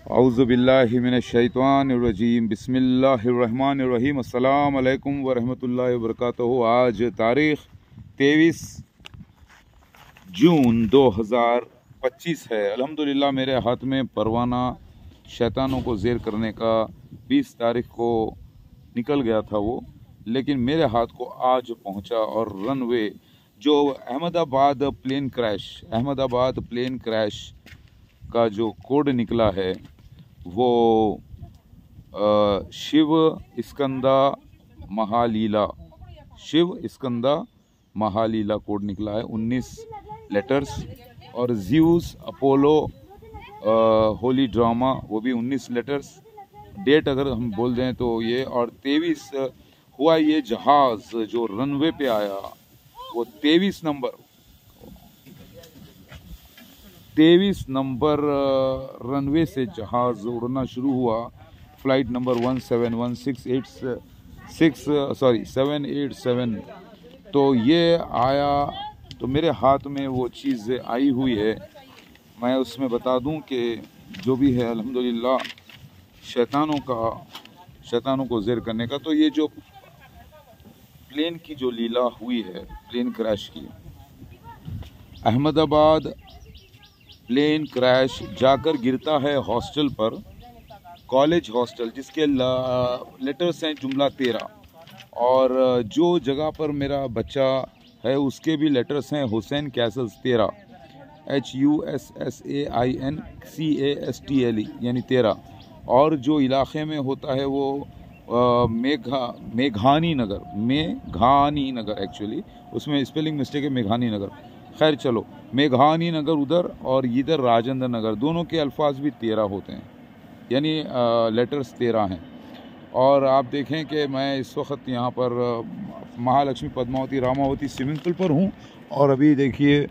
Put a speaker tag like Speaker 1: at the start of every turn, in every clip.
Speaker 1: औज़ुबिल्लाहि मिनश्शैतानिर्रजीम बिस्मिल्लाहिर्रहमानिर्रहीम अस्सलाम अलैकुम वरहमतुल्लाहि वबरकातुहू। आज तारीख़ 23 जून 2025 है। अल्हम्दुलिल्लाह मेरे हाथ में परवाना शैतानों को ज़ेर करने का 20 तारीख़ को निकल गया था वो, लेकिन मेरे हाथ को आज पहुंचा। और रनवे जो अहमदाबाद प्लेन क्रैश का जो कोड निकला है वो शिव स्कंदा महालीला कोड निकला है, 19 लेटर्स। और ज़्यूस अपोलो होली ड्रामा वो भी 19 लेटर्स। डेट अगर हम बोल दें तो ये, और 23 हुआ ये जहाज़ जो रनवे पे आया वो 23 नंबर रनवे से जहाज़ उड़ना शुरू हुआ। Flight number 787। तो ये आया तो मेरे हाथ में वो चीज़ आई हुई है। मैं उसमें बता दूं कि जो भी है अल्हम्दुलिल्लाह शैतानों को ज़ेर करने का। तो ये जो प्लेन की जो लीला हुई है, प्लेन क्रैश की, अहमदाबाद प्लेन क्रैश जाकर गिरता है हॉस्टल पर, कॉलेज हॉस्टल, जिसके लेटर्स हैं जुमला 13। और जो जगह पर मेरा बच्चा है उसके भी लेटर्स हैं हुसैन कैसल्स 13, HUSSAINCASTLE यानी 13। और जो इलाके में होता है वो मेघानी नगर एक्चुअली उसमें स्पेलिंग मिस्टेक है, मेघानी नगर। खैर चलो, मेघानी नगर उधर और इधर राजेंद्र नगर, दोनों के अल्फाज भी 13 होते हैं, यानी लेटर्स 13 हैं। और आप देखें कि मैं इस वक्त यहाँ पर महालक्ष्मी पद्मावती रामावती स्विमिंग पूल पर हूँ। और अभी देखिए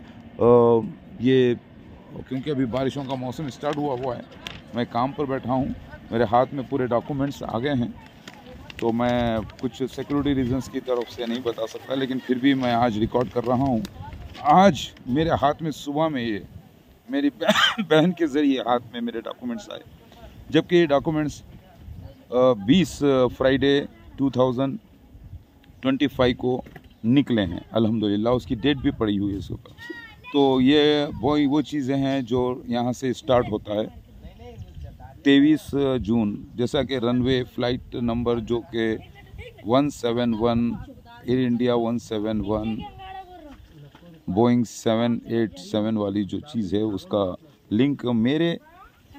Speaker 1: ये क्योंकि अभी बारिशों का मौसम स्टार्ट हुआ है, मैं काम पर बैठा हूँ, मेरे हाथ में पूरे डॉक्यूमेंट्स आ गए हैं। तो मैं कुछ सिक्योरिटी रीजंस की तरफ से नहीं बता सकता, लेकिन फिर भी मैं आज रिकॉर्ड कर रहा हूँ। आज मेरे हाथ में सुबह में ये मेरी बहन के ज़रिए हाथ में मेरे डॉक्यूमेंट्स आए, जबकि ये डॉक्यूमेंट्स 20 फ्राइडे 2025 को निकले हैं। अल्हम्दुलिल्लाह उसकी डेट भी पड़ी हुई है इसके ऊपर। तो ये वो चीज़ें हैं जो यहाँ से स्टार्ट होता है 23 जून, जैसा कि रनवे फ्लाइट नंबर जो कि 171 एयर इंडिया 171 बोइंग 787 वाली जो चीज़ है उसका लिंक मेरे।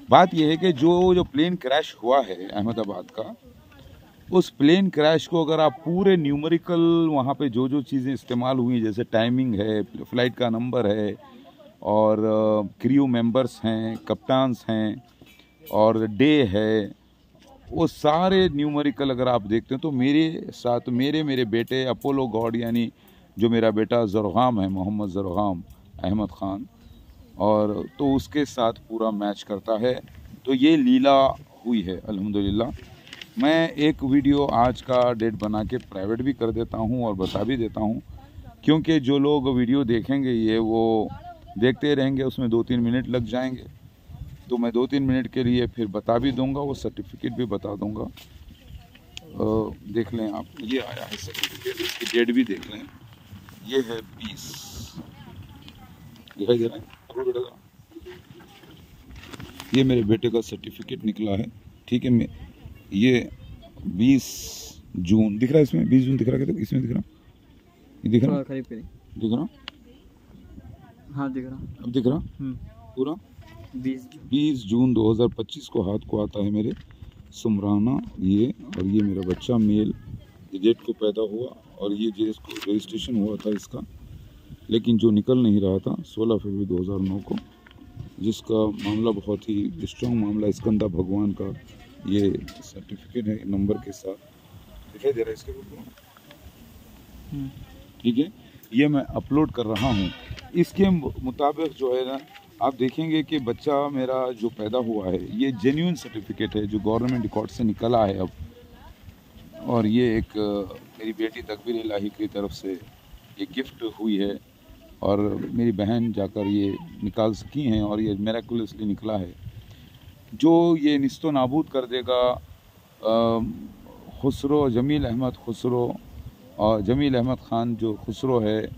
Speaker 1: बात यह है कि जो प्लेन क्रैश हुआ है अहमदाबाद का, उस प्लेन क्रैश को अगर आप पूरे न्यूमेरिकल वहाँ पे जो चीज़ें इस्तेमाल हुई, जैसे टाइमिंग है, फ़्लाइट का नंबर है, और क्रू मेंबर्स हैं, कप्तान्स हैं, और डे है, वो सारे न्यूमेरिकल अगर आप देखते हैं तो मेरे साथ मेरे बेटे अपोलो गॉड, यानी जो मेरा बेटा ज़रग़ाम है, मोहम्मद ज़रग़ाम अहमद ख़ान, और तो उसके साथ पूरा मैच करता है। तो ये लीला हुई है अल्हम्दुलिल्लाह। मैं एक वीडियो आज का डेट बना के प्राइवेट भी कर देता हूँ और बता भी देता हूँ, क्योंकि जो लोग वीडियो देखेंगे ये वो देखते रहेंगे, उसमें 2-3 मिनट लग जाएंगे। तो मैं 2-3 मिनट के लिए फिर बता भी दूंगा, वो सर्टिफिकेट भी बता दूंगा। देख लें आप, ये आया है सर्टिफिकेट, इसकी डेट भी देख लें। ये है 20, दिखाई दे रहा है बेटा का, ये मेरे बेटे का सर्टिफिकेट निकला है, ठीक है। ये 20 जून दिख रहा है, इसमें 20 जून दिख रहा है, इसमें दिख रहा, ये दिख रहा, हाँ दिख रहा, अब दिख रहा पूरा। 20 जून 2025 को हाथ को आता है मेरे सुमराना ये, और ये मेरा बच्चा मेल, ये डेट को पैदा हुआ, और ये जिसको रजिस्ट्रेशन हुआ था इसका, लेकिन जो निकल नहीं रहा था 16 फरवरी 2009 को, जिसका मामला बहुत ही स्ट्रॉन्ग मामला, स्कंदा भगवान का ये सर्टिफिकेट है नंबर के साथ, दिखाई दे रहा है इसके ऊपर, ठीक है। ये मैं अपलोड कर रहा हूँ। इसके मुताबिक जो है ना, आप देखेंगे कि बच्चा मेरा जो पैदा हुआ है ये जेन्युइन सर्टिफिकेट है जो गवर्नमेंट रिकॉर्ड से निकला है अब। और ये एक मेरी बेटी तकबीर इलाही की तरफ से ये गिफ्ट हुई है, और मेरी बहन जाकर ये निकाल सकी हैं, और ये मिरेकुलसली निकला है। जो ये निस्तो नाबूद कर देगा खुसरो, जमील अहमद खुसरो और जमील अहमद ख़ान जो खुसरो है,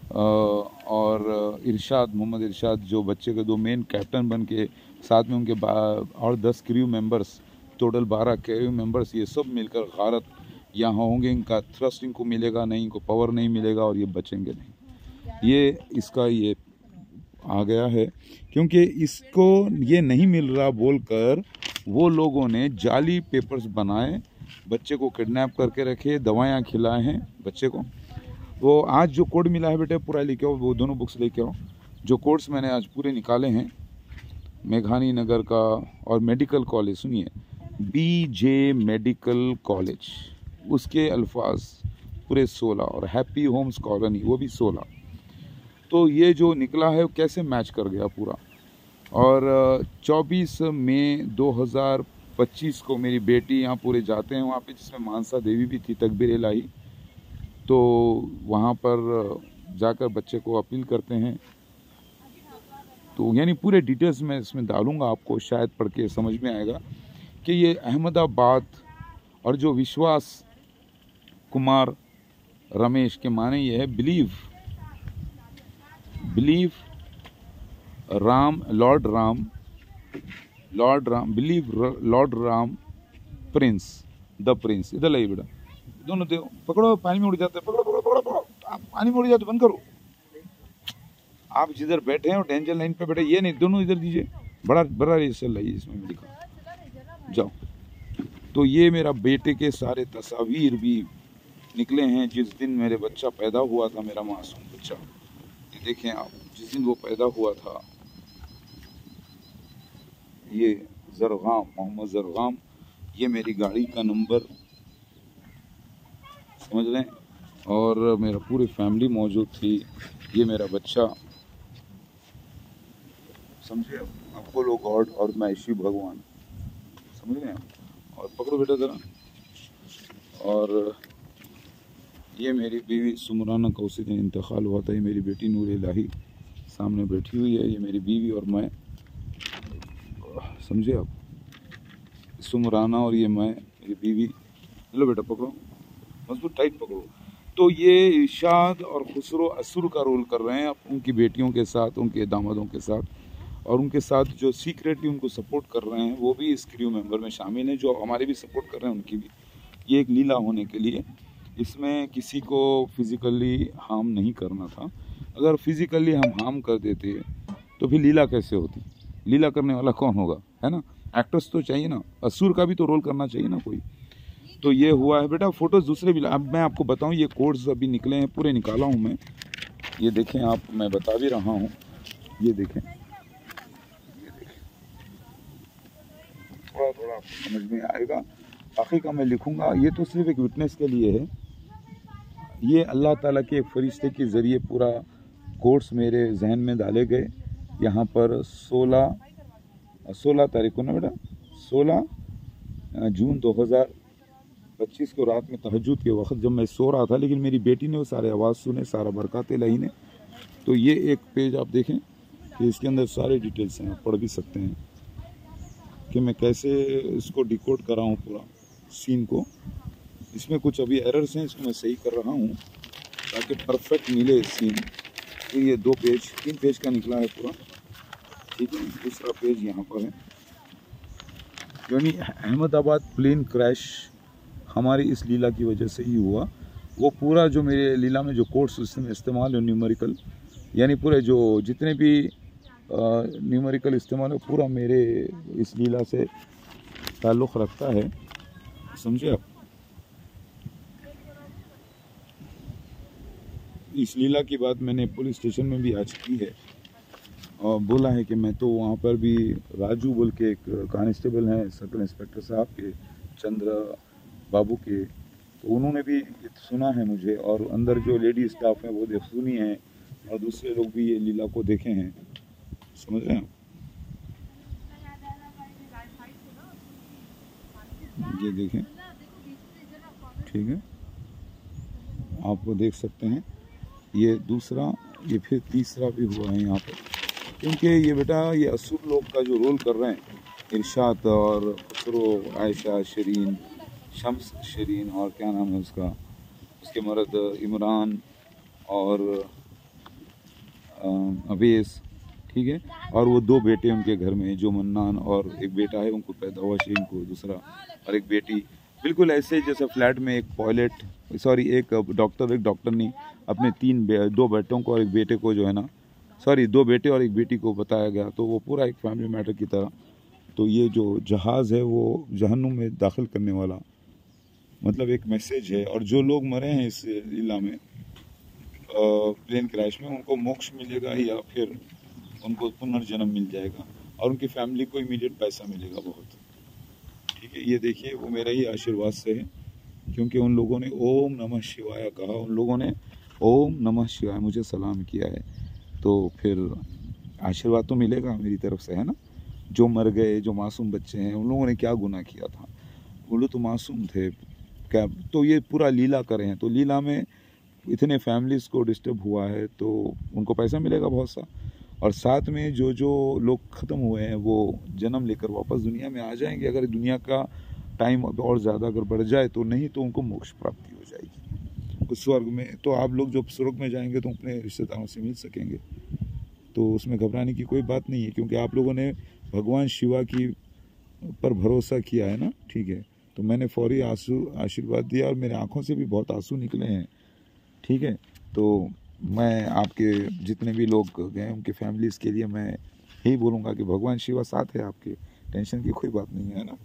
Speaker 1: और इरशाद, मोहम्मद इरशाद जो बच्चे के 2 मेन कैप्टन बन के, साथ में उनके और 10 crew members, total 12 crew members, ये सब मिलकर गारत यहाँ होंगे। इनका थ्रस्ट इनको मिलेगा नहीं, इनको पावर नहीं मिलेगा और ये बचेंगे नहीं। ये इसका ये आ गया है, क्योंकि इसको ये नहीं मिल रहा बोलकर वो लोगों ने जाली पेपर्स बनाए, बच्चे को किडनैप करके रखे, दवाइयाँ खिलाए हैं बच्चे को। वो आज जो कोड मिला है बेटे पूरा लेके आओ, वो दोनों बुक्स लेके आओ। जो कोड्स मैंने आज पूरे निकाले हैं मेघानी नगर का और मेडिकल कॉलेज, सुनिए BJ मेडिकल कॉलेज, उसके अल्फाज पूरे 16 और हैप्पी होम्स कॉलोनी वो भी 16। तो ये जो निकला है वो कैसे मैच कर गया पूरा। और 24 मई 2025 को मेरी बेटी यहाँ पूरे जाते हैं वहाँ पे, जिसमें मानसा देवी भी थी, तकबीर इलाही। तो वहाँ पर जाकर बच्चे को अपील करते हैं। तो यानी पूरे डिटेल्स मैं इसमें डालूंगा, आपको शायद पढ़ के समझ में आएगा कि ये अहमदाबाद और जो विश्वास कुमार रमेश के माने ये है believe Ram, Lord Ram, believe Lord Ram Prince, the Prince. इधर लाइए बेटा, दोनों दे पकड़ो, पानी में उड़ जाते, पकड़ो, आप पानी में उड़ जाते, बंद करो। आप जिधर बैठे हैं और डेंजर लाइन पे बैठे, ये नहीं, दोनों इधर दीजिए, बड़ा रजिस्टर लाइए, इसमें लिखा जाओ। तो ये मेरा बेटे के सारे तस्वीर भी निकले हैं जिस दिन मेरे बच्चा पैदा हुआ था, मेरा मासूम बच्चा। ये देखें आप, जिस दिन वो पैदा हुआ था, ये जरगाम, मोहम्मद जरगाम, ये मेरी गाड़ी का नंबर, समझ रहे हैं, और मेरा पूरी फैमिली मौजूद थी। ये मेरा बच्चा, समझे आपको लोग गॉड और मैं शिव भगवान, समझ रहे हैं। और पकड़ो बेटा ज़रा। और ये मेरी बीवी सुमराना का उसी दिन इंतकाल हुआ था। ये मेरी बेटी नूर इलाही सामने बैठी हुई है, ये मेरी बीवी और मैं, समझे आप, सुमराना और ये मैं, मेरी बीवी। लो बेटा पकड़ो, मजबूत टाइट पकड़ो। तो ये इरशाद और खुसरो असुर का रोल कर रहे हैं उनकी बेटियों के साथ, उनके दामादों के साथ, और उनके साथ जो सीक्रेटली उनको सपोर्ट कर रहे हैं वो भी इस क्रू मेंबर में शामिल हैं, जो हमारे भी सपोर्ट कर रहे हैं उनकी भी। ये एक लीला होने के लिए, इसमें किसी को फिज़िकली हार्म नहीं करना था। अगर फिज़िकली हम हार्म कर देते तो फिर लीला कैसे होती? लीला करने वाला कौन होगा, है ना? एक्टर्स तो चाहिए ना, असुर का भी तो रोल करना चाहिए ना कोई। तो ये हुआ है बेटा। फ़ोटोज़ दूसरे भी, अब मैं आपको बताऊं, ये कोड्स अभी निकले हैं, पूरे निकाला हूं मैं। ये देखें आप, मैं बता भी रहा हूं, ये देखें, थोड़ा थोड़ा आपको समझ में आएगा। बाकी का मैं लिखूंगा, ये तो सिर्फ एक विटनेस के लिए है। ये अल्लाह ताला के एक फरिश्ते के ज़रिए पूरा कोड्स मेरे जहन में डाले गए। यहाँ पर 16 तारीख को ना बेटा, 16 जून 2025 को रात में तहज्जुद के वक्त जब मैं सो रहा था, लेकिन मेरी बेटी ने वो सारे आवाज़ सुने, सारा बरकत इलाही ने। तो ये एक पेज आप देखें कि इसके अंदर सारे डिटेल्स हैं, आप पढ़ भी सकते हैं कि मैं कैसे इसको डिकोड कर रहा हूँ पूरा सीन को। इसमें कुछ अभी एरर्स हैं, इसको मैं सही कर रहा हूँ ताकि परफेक्ट मिले सीन। तो ये 3 पेज का निकला है पूरा, ठीक है। दूसरा पेज यहाँ पर है, यानी अहमदाबाद प्लेन क्रैश हमारी इस लीला की वजह से ही हुआ। वो पूरा जो मेरे लीला में जो कोड सिस्टम इस्तेमाल है न्यूमेरिकल, यानी पूरे जो जितने भी न्यूमेरिकल इस्तेमाल है, पूरा मेरे इस लीला से ताल्लुक़ रखता है, समझे आप। इस लीला की बात मैंने पुलिस स्टेशन में भी आज की है और बोला है कि मैं तो वहाँ पर भी राजू बोल के एक कांस्टेबल हैं सर्कल इंस्पेक्टर साहब के, चंद्र बाबू के, तो उन्होंने भी सुना है मुझे, और अंदर जो लेडी स्टाफ है वो सुनी है, और दूसरे लोग भी ये लीला को देखे हैं, समझ रहे हैं। ये देखें, ठीक है, आपको देख सकते हैं। ये दूसरा, ये फिर तीसरा भी हुआ है यहाँ पर, क्योंकि ये बेटा ये असुर लोग का जो रोल कर रहे हैं इरशाद और खुसरो, आयशा, शरीन, शम्स शरीन, और क्या नाम है उसका, उसके मर्द इमरान और अवेस, ठीक है। और वो दो बेटे उनके घर में, जो मन्नान, और एक बेटा है उनको पैदा हुआ शरीन को, दूसरा, और एक बेटी। बिल्कुल ऐसे जैसे फ्लैट में एक पायलट, सॉरी एक डॉक्टर नहीं, अपने दो बेटों को और एक बेटे को जो है ना, सॉरी 2 बेटे और एक बेटी को बताया गया। तो वो पूरा एक फैमिली मैटर की तरह। तो ये जो जहाज़ है वो जहन्नुम में दाखिल करने वाला मतलब एक मैसेज है। और जो लोग मरे हैं इस लीला में प्लेन क्रैश में, उनको मोक्ष मिलेगा या फिर उनको पुनर्जन्म मिल जाएगा, और उनकी फैमिली को इमीडिएट पैसा मिलेगा बहुत, ठीक है। ये देखिए वो मेरा ही आशीर्वाद से है, क्योंकि उन लोगों ने ओम नमः शिवाय कहा, उन लोगों ने ओम नमः शिवाय मुझे सलाम किया है, तो फिर आशीर्वाद तो मिलेगा मेरी तरफ से, है ना। जो मर गए, जो मासूम बच्चे हैं, उन लोगों ने क्या गुनाह किया था, वो लोग तो मासूम थे क्या। तो ये पूरा लीला करें हैं, तो लीला में इतने फैमिलीज़ को डिस्टर्ब हुआ है, तो उनको पैसा मिलेगा बहुत सा। और साथ में जो जो लोग ख़त्म हुए हैं वो जन्म लेकर वापस दुनिया में आ जाएंगे, अगर दुनिया का टाइम और ज़्यादा अगर बढ़ जाए तो, नहीं तो उनको मोक्ष प्राप्ति हो जाएगी उस स्वर्ग में। तो आप लोग जब स्वर्ग में जाएंगे तो अपने रिश्तेदारों से मिल सकेंगे, तो उसमें घबराने की कोई बात नहीं है, क्योंकि आप लोगों ने भगवान शिवा की पर भरोसा किया है ना, ठीक है। तो मैंने फौरी आशीर्वाद दिया और मेरे आंखों से भी बहुत आंसू निकले हैं, ठीक है। तो मैं आपके जितने भी लोग गए उनके फैमिलीज़ के लिए मैं यही बोलूँगा कि भगवान शिवा साथ है आपके, टेंशन की कोई बात नहीं है ना।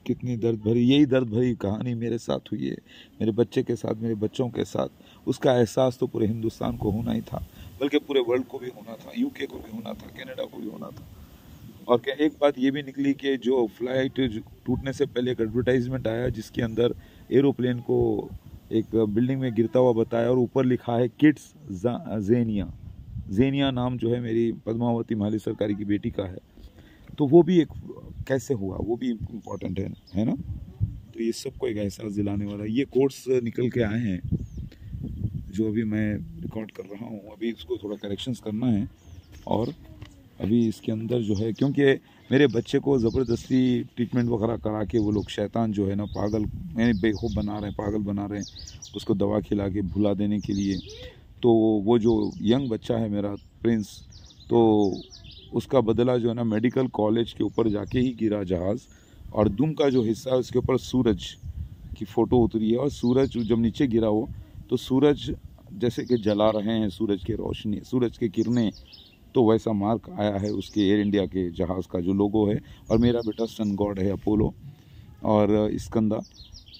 Speaker 1: कितनी दर्द भरी, यही दर्द भरी कहानी मेरे साथ हुई है, मेरे बच्चे के साथ, मेरे बच्चों के साथ। उसका एहसास तो पूरे हिंदुस्तान को होना ही था, बल्कि पूरे वर्ल्ड को भी होना था, यूके को भी होना था, कनाडा को भी होना था। और क्या एक बात ये भी निकली कि जो फ्लाइट टूटने से पहले एक एडवर्टाइजमेंट आया जिसके अंदर एरोप्लेन को एक बिल्डिंग में गिरता हुआ बताया, और ऊपर लिखा है किड्स जेनिया। जेनिया नाम जो है मेरी पद्मावती माली सरकारी की बेटी का है। तो वो भी एक कैसे हुआ, वो भी इम्पोर्टेंट है ना। तो ये सबको एक एहसास दिलाने वाला ये कोट्स निकल के आए हैं जो अभी मैं रिकॉर्ड कर रहा हूँ। अभी इसको थोड़ा करेक्शंस करना है, और अभी इसके अंदर जो है, क्योंकि मेरे बच्चे को ज़बरदस्ती ट्रीटमेंट वगैरह करा के वो लोग शैतान जो है ना, पागल यानी बेखौफ बना रहे हैं, पागल बना रहे हैं, उसको दवा खिला के भुला देने के लिए। तो वो जो यंग बच्चा है मेरा प्रिंस, तो उसका बदला जो है ना मेडिकल कॉलेज के ऊपर जाके ही गिरा जहाज़, और दुम का जो हिस्सा है उसके ऊपर सूरज की फ़ोटो उतरी है, और सूरज जब नीचे गिरा वो, तो सूरज जैसे कि जला रहे हैं सूरज की रोशनी, सूरज की किरणें, तो वैसा मार्क आया है उसके एयर इंडिया के जहाज़ का जो लोगो है। और मेरा बेटा सन गॉड है अपोलो, और स्कंदा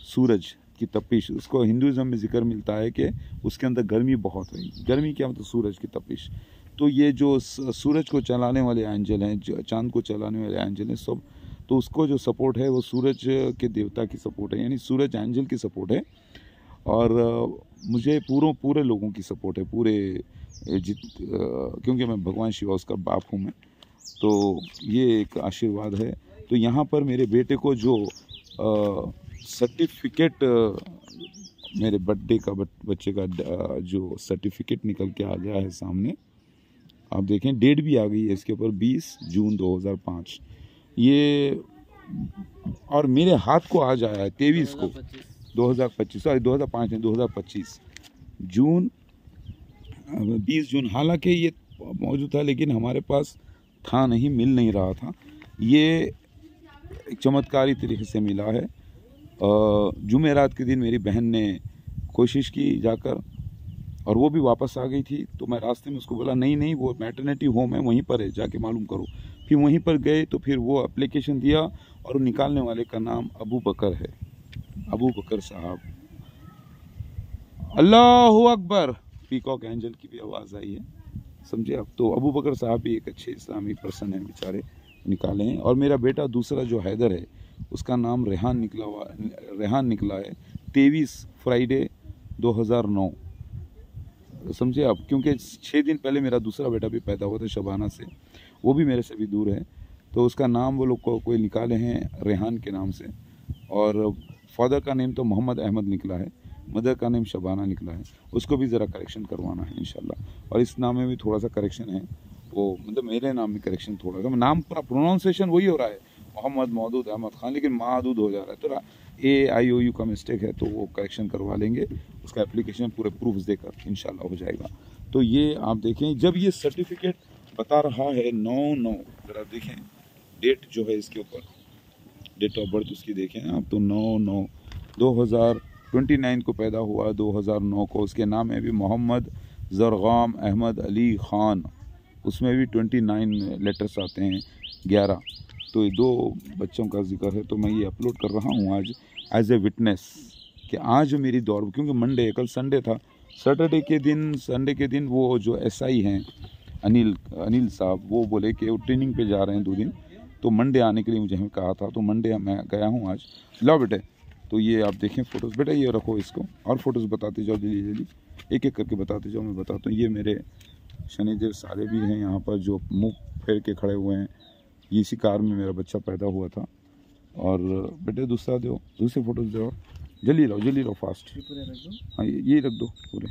Speaker 1: सूरज की तपिश, उसको हिंदुज़म में जिक्र मिलता है कि उसके अंदर गर्मी बहुत है। गर्मी क्या मतलब, सूरज की तपिश। तो ये जो सूरज को चलाने वाले एंजल हैं, चांद को चलाने वाले एंजल हैं सब, तो उसको जो सपोर्ट है वो सूरज के देवता की सपोर्ट है, यानी सूरज एंजल की सपोर्ट है। और मुझे पूरे लोगों की सपोर्ट है, क्योंकि मैं भगवान शिवा उसका बाप हूँ मैं। तो ये एक आशीर्वाद है। तो यहाँ पर मेरे बेटे को जो सर्टिफिकेट, मेरे बर्थडे का बच्चे का जो सर्टिफिकेट निकल के आ गया है सामने, आप देखें डेट भी आ गई है इसके ऊपर, 20 जून 2005 ये, और मेरे हाथ को आज आया है 23 को 2025, सॉरी 2005 नहीं 2025 जून 20 जून। हालांकि ये मौजूद था लेकिन हमारे पास था नहीं, मिल नहीं रहा था। ये एक चमत्कारी तरीके से मिला है। जुमेरात के दिन मेरी बहन ने कोशिश की जाकर, और वो भी वापस आ गई थी। तो मैं रास्ते में उसको बोला नहीं वो मैटरनिटी होम है वहीं पर है, जाके मालूम करो। फिर वहीं पर गए तो फिर वो एप्लीकेशन दिया, और निकालने वाले का नाम अबू बकर है, अबू बकर साहब। अल्लाहु अकबर, पीकॉक एंजल की भी आवाज़ आई है, समझे आप। तो अबू बकर साहब भी एक अच्छे इस्लामी पर्सन है, बेचारे निकाले हैं। और मेरा बेटा दूसरा जो हैदर है, उसका नाम रेहान निकला है 23 फ्राइडे 2009, समझे आप। क्योंकि 6 दिन पहले मेरा दूसरा बेटा भी पैदा हुआ था शबाना से, वो भी मेरे से भी दूर है। तो उसका नाम वो लोग कोई निकाले हैं रेहान के नाम से। और फादर का नेम तो मोहम्मद अहमद निकला है, मदर का नेम शबाना निकला है। उसको भी ज़रा करेक्शन करवाना है इंशाल्लाह, और इस नाम में भी थोड़ा सा करेक्शन है। वो मतलब मेरे नाम में करेक्शन थोड़ा सा, नाम पूरा प्रोनाउंसिएशन वही हो रहा है मोहम्मद मौदूद अहमद खान, लेकिन महदूद हो जा रहा है, तो AIOU का मिस्टेक है, तो वो करेक्शन करवा लेंगे उसका एप्लीकेशन पूरे प्रूफ्स देकर इंशाल्लाह हो जाएगा। तो ये आप देखें, जब ये सर्टिफिकेट बता रहा है 9/9, अगर आप देखें डेट जो है इसके ऊपर, डेट ऑफ बर्थ उसकी देखें आप, तो 9/9/2029 को पैदा हुआ, 2009 को। उसके नाम में भी मोहम्मद ज़रगाम अहमद अली ख़ान, उसमें भी 29 लेटर्स आते हैं, 11। तो ये 2 बच्चों का जिक्र है। तो मैं ये अपलोड कर रहा हूँ आज एज ए विटनेस कि आज मेरी दौड़, क्योंकि मंडे, कल संडे था, संडे के दिन वो जो SI हैं अनिल साहब, वो बोले कि वो ट्रेनिंग पे जा रहे हैं 2 दिन, तो मंडे आने के लिए मुझे कहा था, तो मंडे मैं गया हूँ आज। लो बेटे, तो ये आप देखें फ़ोटोज़, बेटा ये रखो इसको, और फ़ोटोज़ बताते जाओ जल्दी जल्दी, एक एक करके बताते जाओ, मैं बताता हूँ। ये मेरे शनिदेव सारे भी हैं यहाँ पर जो मुँह फेर के खड़े हुए हैं, ये इसी कार में मेरा बच्चा पैदा हुआ था। और बेटे दूसरा दो, दूसरे फ़ोटोज़ दो, जल्दी लो फास्ट, हाँ ये रख दो पूरे।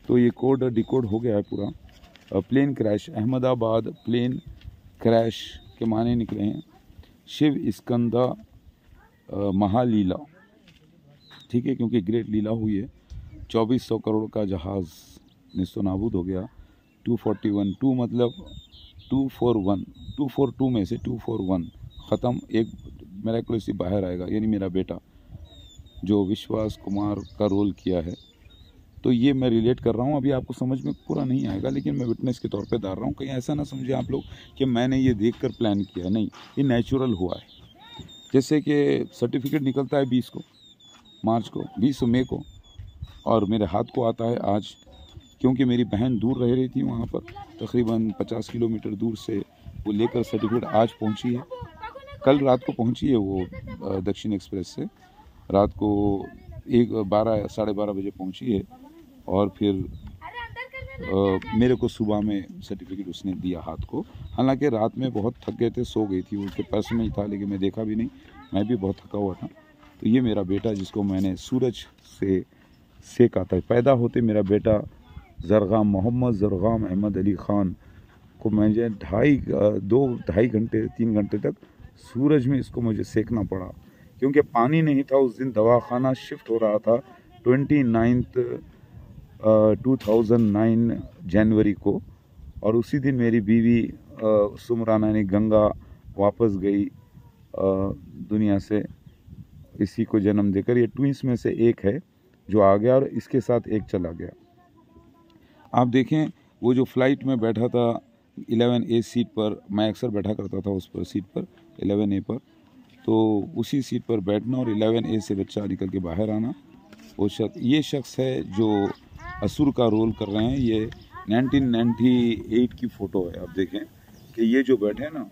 Speaker 1: तो ये कोड डिकोड हो गया है पूरा। Plane crash, Ahmedabad plane crash के माने निकले हैं शिव स्कंदा महालीला, ठीक है, क्योंकि ग्रेट लीला हुई है। 2400 करोड़ का जहाज़ निस्तो नाबूद हो गया। 241, 2 मतलब 241, 242 में से 241 ख़त्म, एक मिरेकलसली बाहर आएगा, यानी मेरा बेटा जो विश्वास कुमार का रोल किया है। तो ये मैं रिलेट कर रहा हूँ, अभी आपको समझ में पूरा नहीं आएगा, लेकिन मैं विटनेस के तौर पे डाल रहा हूँ। कहीं ऐसा ना समझे आप लोग कि मैंने ये देखकर प्लान किया, नहीं, ये नेचुरल हुआ है। जैसे कि सर्टिफिकेट निकलता है 20 मई को, और मेरे हाथ को आता है आज, क्योंकि मेरी बहन दूर रह रही थी वहाँ पर, तकरीबन 50 किलोमीटर दूर से वो लेकर सर्टिफिकेट आज पहुँची है। कल रात को पहुँची है वो दक्षिण एक्सप्रेस से, रात को 12-12:30 बजे पहुँची है, और फिर मेरे को सुबह में सर्टिफिकेट उसने दिया हाथ को। हालांकि रात में बहुत थक गए थे, सो गई थी, उसके पर्स में ही था, लेकिन मैं देखा भी नहीं, मैं भी बहुत थका हुआ था। तो ये मेरा बेटा जिसको मैंने सूरज से सेका था, पैदा होते मेरा बेटा मोहम्मद ज़रगाम अहमद अली ख़ान को मुझे 2-2.5 घंटे 3 घंटे तक सूरज में इसको मुझे सेकना पड़ा, क्योंकि पानी नहीं था। उस दिन दवाखाना शिफ्ट हो रहा था 29 2009 जनवरी को, और उसी दिन मेरी बीवी सुमराना ने गंगा वापस गई दुनिया से, इसी को जन्म देकर। ये ट्विंस में से एक है जो आ गया और इसके साथ एक चला गया। आप देखें वो जो फ़्लाइट में बैठा था 11A सीट पर, मैं अक्सर बैठा करता था उस पर सीट पर 11A पर, तो उसी सीट पर बैठना और 11A से बच्चा निकल के बाहर आना। वो ये शख्स है जो असुर का रोल कर रहे हैं। ये 1998 की फ़ोटो है। आप देखें कि ये जो बैठे हैं ना,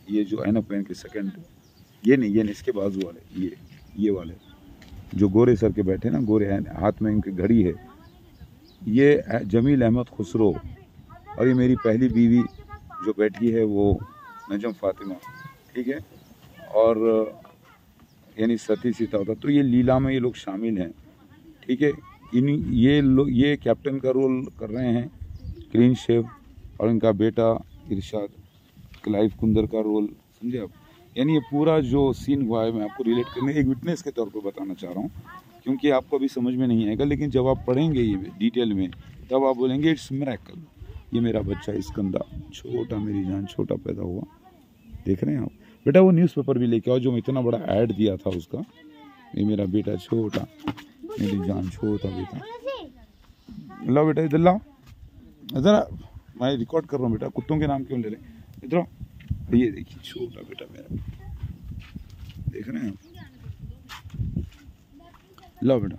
Speaker 1: ये जो एनअप पेन के सेकंड, ये नहीं इसके बाजू वाले, ये वाले जो गोरे सर के बैठे ना, गोरे हाथ में इनकी घड़ी है, ये जमील अहमद खुसरो। और ये मेरी पहली बीवी जो बैठी है वो नजम फातिमा, ठीक है, और यानी सती सीता होता। तो ये लीला में ये लोग शामिल हैं, ठीक है। ये कैप्टन का रोल कर रहे हैं क्लीन शेव, और इनका बेटा इरशाद क्लाइव कुंदर का रोल, समझे आप। यानी ये पूरा जो सीन हुआ है मैं आपको रिलेट करने एक विटनेस के तौर पर बताना चाह रहा हूँ, क्योंकि आपको अभी समझ में नहीं आएगा, लेकिन जब आप पढ़ेंगे ये डिटेल में तब आप बोलेंगे इट्स मिरेकल। ये मेरा बच्चा स्कंदा, छोटा, मेरी जान, छोटा पैदा हुआ, देख रहे हैं आप। बेटा वो न्यूज़पेपर भी लेके आओ जो मैं इतना बड़ा ऐड दिया था उसका। ये मेरा बेटा छोटा, मेरी जान, छोटा बेटा। लो बेटा इधर लाओ, इधर, मैं रिकॉर्ड कर रहा हूँ बेटा, कुत्तों के नाम क्यों ले रहे, इधर आओ। ये देखिए छोटा बेटा मेरा, देख रहे हैं आप। लो बेटा,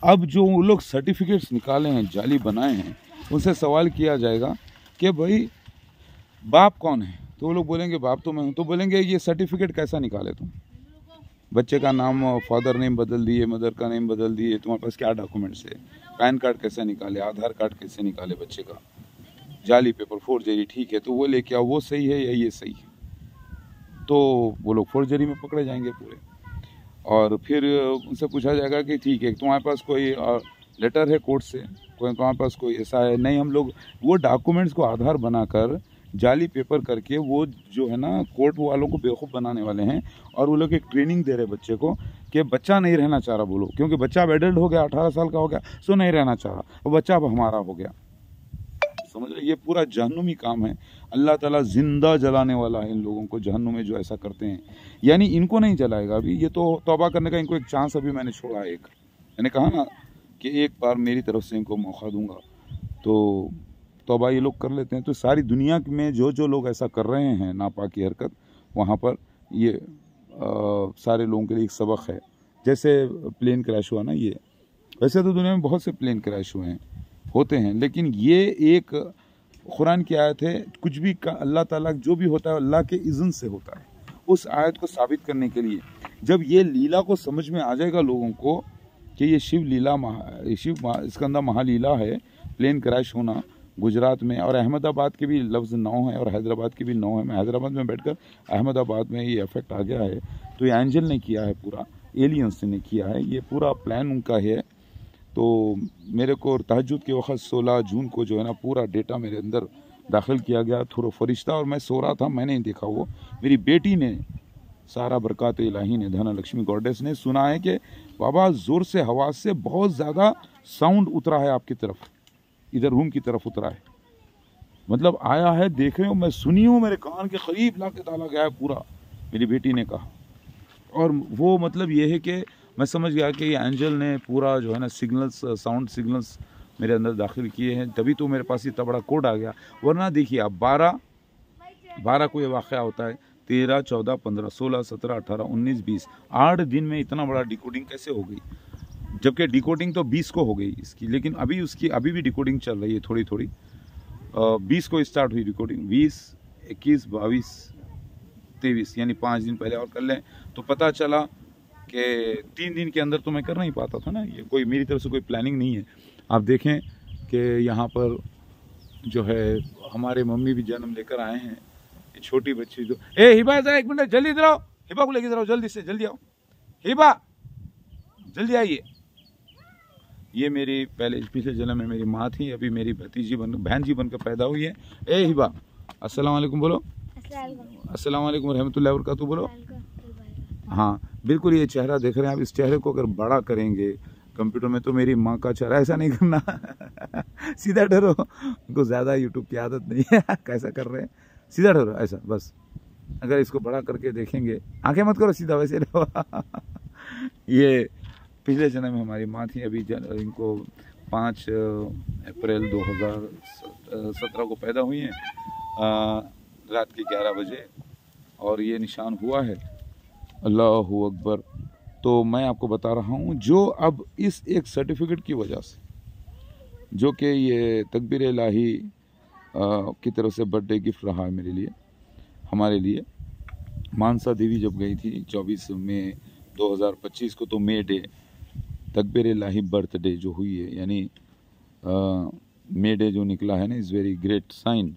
Speaker 1: अब जो वो लोग सर्टिफिकेट्स निकाले हैं, जाली बनाए हैं, उनसे सवाल किया जाएगा कि भाई बाप कौन है, तो वो लोग बोलेंगे बाप तो मैं हूँ। तो बोलेंगे ये सर्टिफिकेट कैसा निकाले तुम, बच्चे का नाम, फादर नेम बदल दिए, मदर का नेम बदल दिए, तुम्हारे पास क्या डॉक्यूमेंट्स है, पैन कार्ड कैसे निकाले, आधार कार्ड कैसे निकाले बच्चे का, जाली पेपर, फोर्जरी, ठीक है, तो वो लेके आओ, वो सही है या ये सही है। तो वो लोग फोर्जरी में पकड़े जाएंगे पूरे, और फिर उनसे पूछा जाएगा कि ठीक है तुम्हारे पास कोई लेटर है कोर्ट से, कोई हमारे पास कोई ऐसा है नहीं। हम लोग वो डॉक्यूमेंट्स को आधार बनाकर जाली पेपर करके वो जो है ना कोर्ट वालों को बेवकूफ़ बनाने वाले हैं। और वो लोग एक ट्रेनिंग दे रहे बच्चे को कि बच्चा नहीं रहना चाह रहा बोलो, क्योंकि बच्चा अब एडल्ट हो गया, 18 साल का हो गया, सो नहीं रहना चाह रहा, वो बच्चा अब हमारा हो गया। समझ रहे, ये पूरा जहन्नुमी काम है। अल्लाह ताला जिंदा जलाने वाला है इन लोगों को, जहन्नुम में जो ऐसा करते हैं। यानी इनको नहीं जलाएगा अभी, ये तो तौबा करने का इनको एक चांस अभी मैंने छोड़ा है। एक मैंने कहा ना कि एक बार मेरी तरफ से इनको मौका दूंगा, तो तौबा ये लोग कर लेते हैं। तो सारी दुनिया में जो जो लोग ऐसा कर रहे हैं नापाकी हरकत, वहाँ पर ये सारे लोगों के लिए एक सबक है। जैसे प्लेन क्रैश हुआ ना, ये वैसे तो दुनिया में बहुत से प्लेन क्रैश हुए हैं, होते हैं, लेकिन ये एक कुरान की आयत है। कुछ भी का अल्लाह ताला जो भी होता है अल्लाह के इज़्न से होता है। उस आयत को साबित करने के लिए जब ये लीला को समझ में आ जाएगा लोगों को कि ये शिव लीला इसके अंदर महालीला है, प्लेन क्रैश होना गुजरात में, और अहमदाबाद के भी लफ्ज़ 9 है और हैदराबाद के भी 9 है। मैं हैदराबाद में बैठकर अहमदाबाद में ये इफेक्ट आ गया है, तो ये एंजल ने किया है, पूरा एलियंस ने किया है, ये पूरा प्लान उनका है। तो मेरे को तहज्जुद के वक्त 16 जून को जो है ना पूरा डेटा मेरे अंदर दाखिल किया गया थोड़ा फरिश्ता, और मैं सो रहा था, मैंने नहीं देखा, वो मेरी बेटी ने, सारा बरकत इलाही ने, धन लक्ष्मी गॉडेस ने सुना है कि बाबा ज़ोर से हवा से बहुत ज़्यादा साउंड उतरा है आपकी तरफ, इधर रूम की तरफ उतरा है, मतलब आया है, देख रहे हो, मैं सुनी हूँ, मेरे कान के करीब ला के ताला गया है पूरा, मेरी बेटी ने कहा। और वो मतलब ये है कि मैं समझ गया कि ये एंजल ने पूरा जो है ना सिग्नल्स, साउंड सिग्नल्स मेरे अंदर दाखिल किए हैं, तभी तो मेरे पास इतना बड़ा कोड आ गया। वरना देखिए आप 12 को ये वाक़या होता है, 13, 14, 15, 16, 17, 18, 19, 20, 8 दिन में इतना बड़ा डिकोडिंग कैसे हो गई? जबकि डिकोडिंग तो 20 को हो गई इसकी, लेकिन अभी भी डिकोडिंग चल रही है थोड़ी थोड़ी। 20 को स्टार्ट हुई डिकोडिंग, 20, 21, 22, 23, यानी 5 दिन पहले और कर लें तो पता चला कि 3 दिन के अंदर तो मैं कर नहीं पाता था ना, ये कोई मेरी तरफ से कोई प्लानिंग नहीं है। आप देखें कि यहाँ पर जो है हमारे मम्मी भी जन्म लेकर आए हैं, छोटी बच्ची जो, ए हिबा जरा 1 मिनट जल्दी इधर आओ, हिबा को लेके इधर आओ, जल्दी से जल्दी आओ, हिबा जल्दी आइए। ये मेरी पिछले जन्म में मेरी माँ थी, अभी मेरी बहन जी बनकर पैदा हुई है। ए हिबा, अस्सलाम वालेकुम बोलो। अस्सलाम वालेकुम रहमतुल्लाहि व बरकातहू बोलो। हाँ बिल्कुल, ये चेहरा देख रहे हैं आप, इस चेहरे को अगर बड़ा करेंगे कंप्यूटर में तो मेरी माँ का चेहरा, ऐसा नहीं करना सीधा डरो, उनको ज़्यादा यूट्यूब की आदत नहीं है कैसा कर रहे हैं, सीधा डरो ऐसा बस। अगर इसको बड़ा करके देखेंगे, आंखें मत करो, सीधा वैसे रहो ये पिछले जन्म में हमारी माँ थी, अभी इनको 5 अप्रैल 2017 को पैदा हुई हैं, रात के 11 बजे, और ये निशान हुआ है। अल्लाहु अकबर। तो मैं आपको बता रहा हूँ, जो अब इस एक सर्टिफिकेट की वजह से, जो कि ये तकबीर इलाही की तरफ से बर्थडे गिफ्ट रहा है मेरे लिए, हमारे लिए। मानसा देवी जब गई थी 24 मई 2025 को, तो मे डे, तकबीर इलाही बर्थडे जो हुई है, यानी मे डे जो निकला है ना, इज़ वेरी ग्रेट साइन।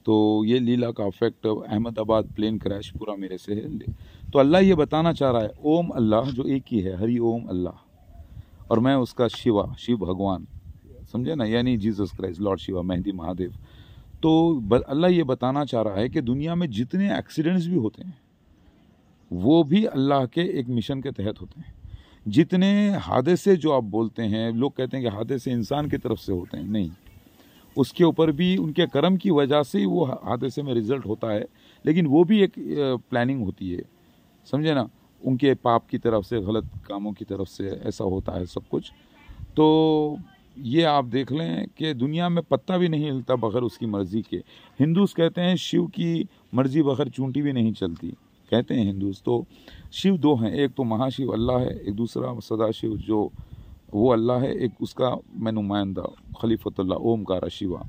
Speaker 1: तो ये लीला का इफेक्ट अहमदाबाद प्लेन क्रैश पूरा मेरे से है। तो अल्लाह ये बताना चाह रहा है, ओम अल्लाह जो एक ही है, हरि ओम अल्लाह, और मैं उसका शिव भगवान, समझे ना, यानी जीसस क्राइस्ट, लॉर्ड शिवा, मेहदी महादेव। तो अल्लाह ये बताना चाह रहा है कि दुनिया में जितने एक्सीडेंट्स भी होते हैं वो भी अल्लाह के एक मिशन के तहत होते हैं। जितने हादसे जो आप बोलते हैं, लोग कहते हैं कि हादसे इंसान की तरफ से होते हैं, नहीं, उसके ऊपर भी उनके कर्म की वजह से वो हादसे में रिजल्ट होता है, लेकिन वो भी एक प्लानिंग होती है, समझे ना, उनके पाप की तरफ से, गलत कामों की तरफ से ऐसा होता है सब कुछ। तो ये आप देख लें कि दुनिया में पत्ता भी नहीं हिलता बगैर उसकी मर्ज़ी के। हिंदूस कहते हैं शिव की मर्ज़ी बगैर चूंटी भी नहीं चलती, कहते हैं हिंदूस। तो शिव 2 हैं, एक तो महाशिव अल्लाह है, एक दूसरा सदाशिव जो वो अल्लाह है, एक उसका मैं नुमाइंदा खलीफतुल्लाह ओमकार शिवा,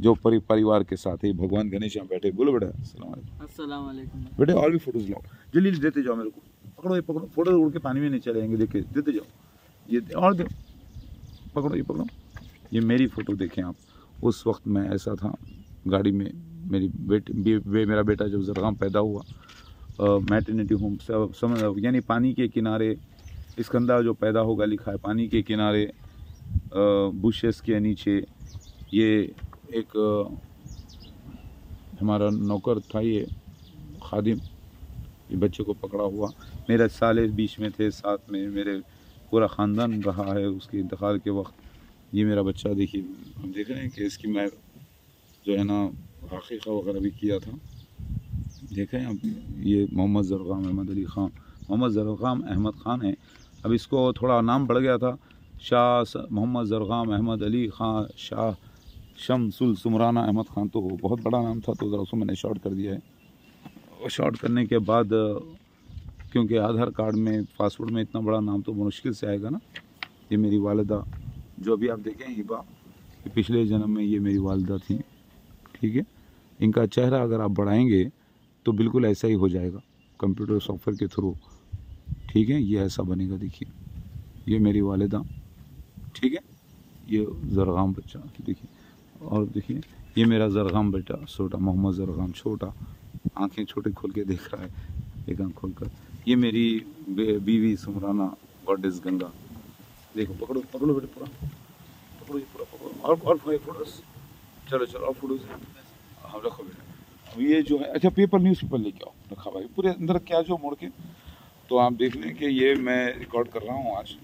Speaker 1: जो परिवार के साथ है। भगवान गणेश यहाँ बैठे, बोलो बेटा अस्सलाम वालेकुम। बेटे और भी फोटोज लाओ, जल्दी देते जाओ मेरे को, पकड़ो ये पकड़ो, फोटो उड़ के पानी में नहीं चलेंगे, देखे देते जाओ, ये और दो, पकड़ो ये पकड़ो, ये मेरी फ़ोटो देखें आप। उस वक्त मैं ऐसा था गाड़ी में, मेरी मेरा बेटा जब ज़रगाम पैदा हुआ, मैटरनिटी होम समझ, यानी पानी के किनारे, स्कंदा जो पैदा होगा लिखा है पानी के किनारे, बुशेस के नीचे ये एक हमारा नौकर था, ये खादिम, ये बच्चे को पकड़ा हुआ। मेरे साले बीच में थे, साथ में मेरे पूरा ख़ानदान रहा है उसके इंतकाल के वक्त। ये मेरा बच्चा देखिए, हम देख रहे हैं कि इसकी मैं जो है ना हकीक़ा वगैरह भी किया था। देखें अब ये मोहम्मद ज़रग़ाम अहमद अली ख़ान, मोहम्मद ज़रग़ाम अहमद ख़ान है। अब इसको थोड़ा नाम बढ़ गया था, शाह मोहम्मद ज़रग़ाम अहमद अली ख़ान शाह शमसुल सुमराना अहमद ख़ान, तो बहुत बड़ा नाम था, तो ज़रा उसको मैंने शॉर्ट कर दिया है। और शॉर्ट करने के बाद क्योंकि आधार कार्ड में पासपोर्ट में इतना बड़ा नाम तो मुश्किल से आएगा ना। ये मेरी वालिदा, जो अभी आप देखें हिबा, पिछले जन्म में ये मेरी वालिदा थी, ठीक है। इनका चेहरा अगर आप बढ़ाएंगे तो बिल्कुल ऐसा ही हो जाएगा कंप्यूटर सॉफ्टवेयर के थ्रू, ठीक है। ये ऐसा बनेगा, देखिए ये मेरी वालिदा, ठीक है। ये ज़रग़ाम बच्चा देखिए, और देखिए ये मेरा ज़रग़ाम बेटा छोटा, मोहम्मद ज़रग़ाम छोटा, आंखें छोटे खोल के देख रहा है, एक आंख खोल कर। ये मेरी बीवी सुमराना गॉडेस गंगा, देखो पकड़ो पकड़ो बेटे, पूरा पकड़ो, ये पूरा पकड़ो, और फोटोस, चलो चलो और फोटोज, हाँ रखो बेटा। अब ये जो है, अच्छा पेपर न्यूज़पेपर लेके आओ, रखा भाई पूरे अंदर क्या जो मोड़ के। तो आप देख लें कि ये मैं रिकॉर्ड कर रहा हूँ आज,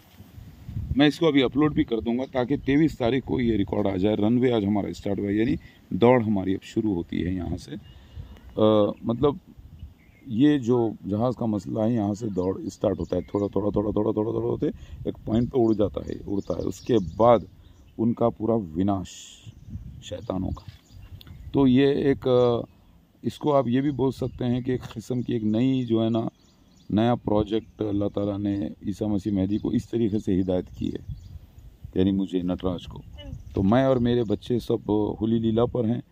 Speaker 1: मैं इसको अभी अपलोड भी कर दूंगा ताकि 23 तारीख को ये रिकॉर्ड आ जाए। रनवे आज हमारा स्टार्ट हुआ, यानी दौड़ हमारी अब शुरू होती है यहाँ से। मतलब ये जो जहाज़ का मसला है, यहाँ से दौड़ स्टार्ट होता है, थोड़ा थोड़ा थोड़ा थोड़ा थोड़ा थोड़ा होते एक पॉइंट पे उड़ जाता है, उड़ता है, उसके बाद उनका पूरा विनाश शैतानों का। तो ये एक इसको आप ये भी बोल सकते हैं कि एक किस्म की एक नई जो है ना, नया प्रोजेक्ट अल्लाह ताला ने ईसा मसीह मेहदी को इस तरीके से हिदायत की है, यानी मुझे नटराज को। तो मैं और मेरे बच्चे सब हुली लीला पर हैं।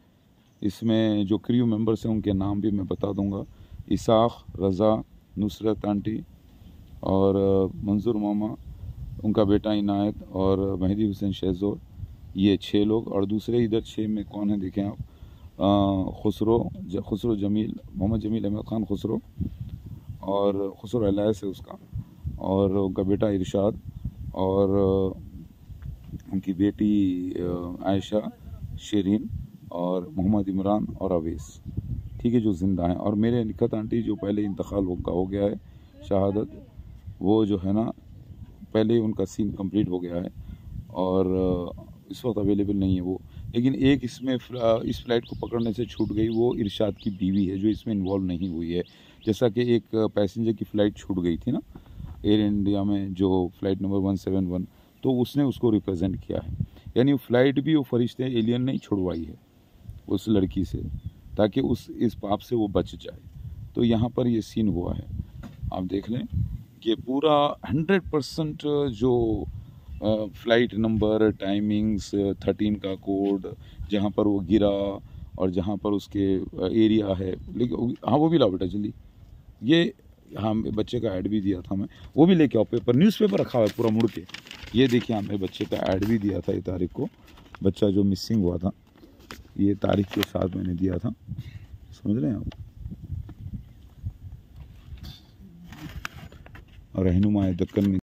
Speaker 1: इसमें जो क्रू मेंबर्स हैं उनके नाम भी मैं बता दूंगा, इसाक, रज़ा, नुसरत आंटी और मंजूर मामा, उनका बेटा इनायत और मेहदी हुसैन शहज़ोर, ये 6 लोग। और दूसरे इधर 6 में कौन है देखें आप, खुसरो जमील, मोहम्मद जमील अहमद ख़ान खुसरो, और खुसरो एलायस है उसका, और उनका बेटा इरशाद, और उनकी बेटी आयशा शेरीन, और मोहम्मद इमरान और अवेस, ठीक है, जो ज़िंदा हैं। और मेरे निकत आंटी जो पहले इंतकाल उनका हो गया है, शहादत, वो जो है ना पहले उनका सीन कंप्लीट हो गया है और इस वक्त अवेलेबल नहीं है वो। लेकिन एक इसमें इस फ्लाइट को पकड़ने से छूट गई, वो इरशाद की बीवी है जो इसमें इन्वॉल्व नहीं हुई है। जैसा कि एक पैसेंजर की फ़्लाइट छूट गई थी ना एयर इंडिया में, जो फ़्लाइट नंबर 171, तो उसने उसको रिप्रेजेंट किया है। यानी फ़्लाइट भी वो फरिश्ते एलियन ने छुड़वाई है उस लड़की से, ताकि इस पाप से वो बच जाए। तो यहाँ पर ये सीन हुआ है, आप देख लें कि पूरा 100% जो फ़्लाइट नंबर, टाइमिंग्स, 13 का कोड, जहाँ पर वो गिरा और जहाँ पर उसके एरिया है, लेकिन हाँ वो भी लाओ बेटा जल्दी। ये हाँ बच्चे का ऐड भी दिया था मैं, वो भी लेके आओ, पेपर न्यूज़पेपर रखा हुआ है पूरा मुड़ के। ये देखिए हाँ, मेरे बच्चे का ऐड भी दिया था, ये तारीख को बच्चा जो मिसिंग हुआ था, ये तारीख के साथ मैंने दिया था, समझ रहे हैं आप। और रहनुमा दक्कन में